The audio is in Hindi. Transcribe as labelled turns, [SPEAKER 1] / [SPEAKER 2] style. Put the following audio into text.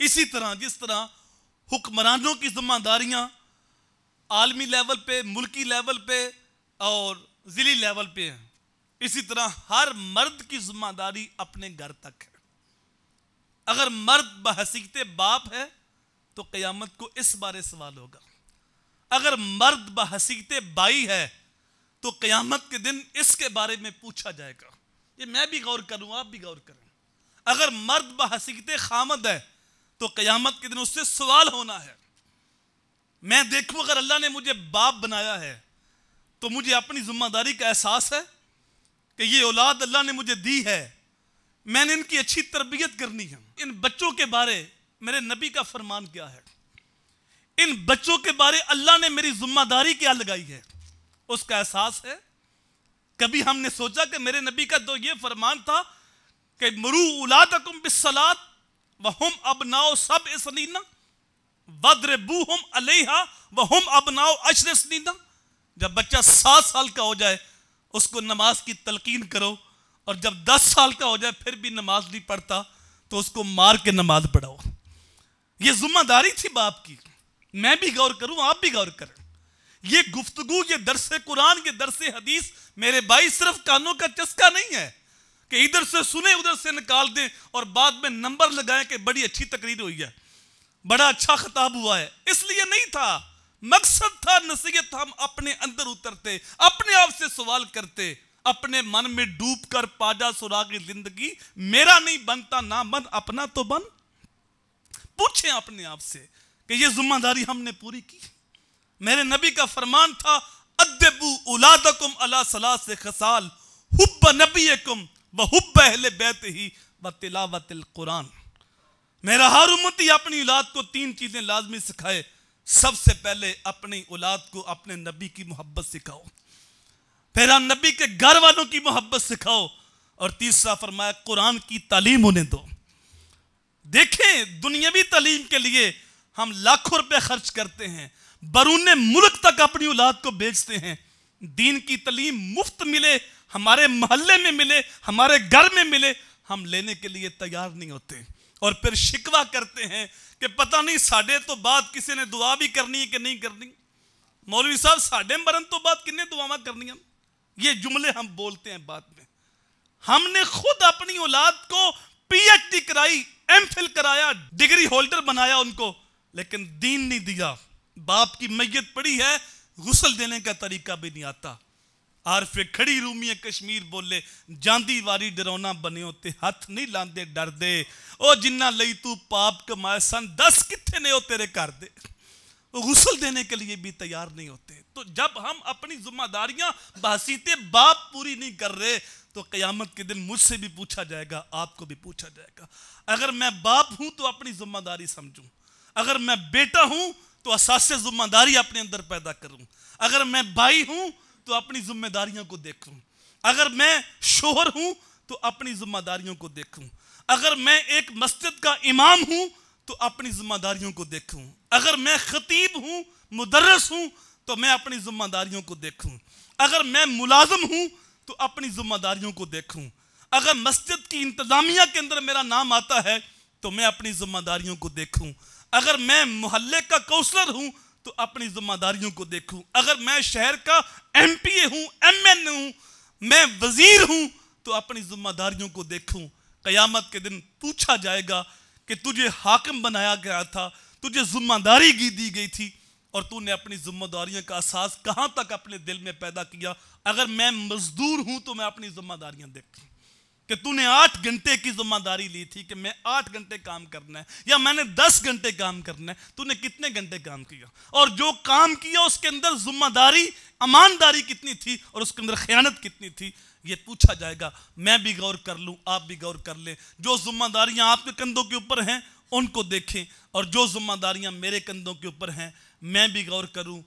[SPEAKER 1] इसी तरह जिस तरह हुक्मरानों की जिम्मेदारियां आलमी लेवल पे, मुल्की लेवल पे और जिली लेवल पे हैं, इसी तरह हर मर्द की जिम्मेदारी अपने घर तक है। अगर मर्द बहसीते बाप है तो क़यामत को इस बारे सवाल होगा। अगर मर्द बहसीते बाई है तो क़यामत के दिन इसके बारे में पूछा जाएगा। ये मैं भी गौर करूं, आप भी गौर करें। अगर मर्द बहसीते खामद है तो क़यामत के दिन उससे सवाल होना है। मैं देखूं अगर अल्लाह ने मुझे बाप बनाया है तो मुझे अपनी जिम्मेदारी का एहसास है कि ये औलाद अल्लाह ने मुझे दी है, मैंने इनकी अच्छी तरबियत करनी है। इन बच्चों के बारे मेरे नबी का फरमान क्या है, इन बच्चों के बारे अल्लाह ने मेरी जिम्मेदारी क्या लगाई है, उसका एहसास है। कभी हमने सोचा कि मेरे नबी का तो ये फरमान था कि मरू औलादकुम बिस्सलात वहुम अबनाओ सबअ सनीना वद्रिबूहुम अलैहा वहुम अबनाओ अश्र सनीना। जब बच्चा 7 साल का हो जाए उसको नमाज की तलकीन करो, और जब 10 साल का हो जाए फिर भी नमाज नहीं पढ़ता तो उसको मार के नमाज पढ़ाओ। ये जिम्मेदारी थी बाप की। मैं भी गौर करूं, आप भी गौर करें। ये गुफ्तगू, ये दरसे कुरान, ये दरसे हदीस मेरे भाई सिर्फ कानों का चस्का नहीं है कि इधर से सुने उधर से निकाल दें और बाद में नंबर लगाएं कि बड़ी अच्छी तकरीर हुई है, बड़ा अच्छा खिताब हुआ है। इसलिए नहीं था, मकसद था नसीहत। हम अपने अंदर उतरते, अपने आप से सवाल करते, अपने मन में डूब कर पाजा सुराग जिंदगी मेरा नहीं बनता ना मन अपना तो बन। पूछें अपने आप से कि ये जिम्मेदारी हमने पूरी की। मेरे नबी का फरमान था अद्दबू औलादकुम अला सलास खसाल हुब्ब नबीकुम व हुब्ब अहले बैतिही व तिलावतिल कुरान। मेरा हर उम्मती अपनी औलाद को 3 चीजें लाजमी सिखाए। सबसे पहले अपनी औलाद को अपने नबी की मोहब्बत सिखाओ, फिर नबी के घर वालों की मोहब्बत सिखाओ, और तीसरा फरमाया कुरान की तालीम उन्हें दो। देखें, दुनियावी तालीम के लिए हम लाखों रुपए खर्च करते हैं, बरूने मुल्क तक अपनी औलाद को बेचते हैं। दीन की तालीम मुफ्त मिले, हमारे मोहल्ले में मिले, हमारे घर में मिले, हम लेने के लिए तैयार नहीं होते, और फिर शिकवा करते हैं कि पता नहीं साढ़े तो बाद किसी ने दुआ भी करनी है कि नहीं करनी। मौलवी साहब साढ़े मरन तो बाद किन्ने दुआवां करनियां, ये जुमले हम बोलते हैं बाद में। हमने खुद अपनी औलाद को PhD कराई, MPhil कराया, डिग्री होल्डर बनाया उनको, लेकिन दीन नहीं दिया। बाप की मैयत पड़ी है, गुस्ल देने का तरीका भी नहीं आता। आरफे खड़ी रूमी कश्मीर बोले जांदी वारी डरौना बने होते हथ नहीं लांदे डर दे, ओ जिन्ना लई तू पाप कमाए सन 10 किथे ने ओ तेरे घर दे। गुस्ल देने के लिए भी तैयार नहीं होते। तो जब हम अपनी जिम्मेदारियां बहसीते बाप पूरी नहीं कर रहे तो क़यामत के दिन मुझसे भी पूछा जाएगा, आपको भी पूछा जाएगा। अगर मैं बाप हूं तो अपनी जिम्मेदारी समझूं, अगर मैं बेटा हूं तो असासे जिम्मेदारी अपने अंदर पैदा करूं, अगर मैं भाई हूं तो अपनी जिम्मेदारियों को देखूं, अगर मैं शोहर हूं तो अपनी जिम्मेदारियों को देखूं, अगर मैं एक मस्जिद का इमाम हूं तो अपनी जिम्मेदारियों को देखूं, अगर मैं खतीब हूं, मुदर्रिस हूं तो मैं अपनी जिम्मेदारियों को देखूं, अगर मैं मुलाजिम हूं तो अपनी जिम्मेदारियों को देखूं, अगर मस्जिद की इंतजामिया के अंदर मेरा नाम आता है तो मैं अपनी जिम्मेदारियों को देखूं, अगर मैं मोहल्ले का काउंसलर हूं तो अपनी जिम्मेदारियों को देखूं, अगर मैं शहर का MPA हूं, MN हूं, मैं वजीर हूं तो अपनी जिम्मेदारियों को देखूं। क़यामत के दिन पूछा जाएगा कि तुझे हाकिम बनाया गया था, तुझे जिम्मेदारी दी गई थी, और तूने अपनी जिम्मेदारियों का एहसास कहां तक अपने दिल में पैदा किया। अगर मैं मजदूर हूं तो मैं अपनी जिम्मेदारियां देखूं कि तूने 8 घंटे की जिम्मेदारी ली थी कि मैं 8 घंटे काम करना है, या मैंने 10 घंटे काम करना है, तूने कितने घंटे काम किया, और जो काम किया उसके अंदर जिम्मेदारी ईमानदारी कितनी थी और उसके अंदर खयानत कितनी थी, ये पूछा जाएगा। मैं भी गौर कर लूँ, आप भी गौर कर लें। जो जिम्मेदारियां आपके कंधों के ऊपर हैं उनको देखें, और जो जिम्मेदारियां मेरे कंधों के ऊपर हैं मैं भी गौर करूं,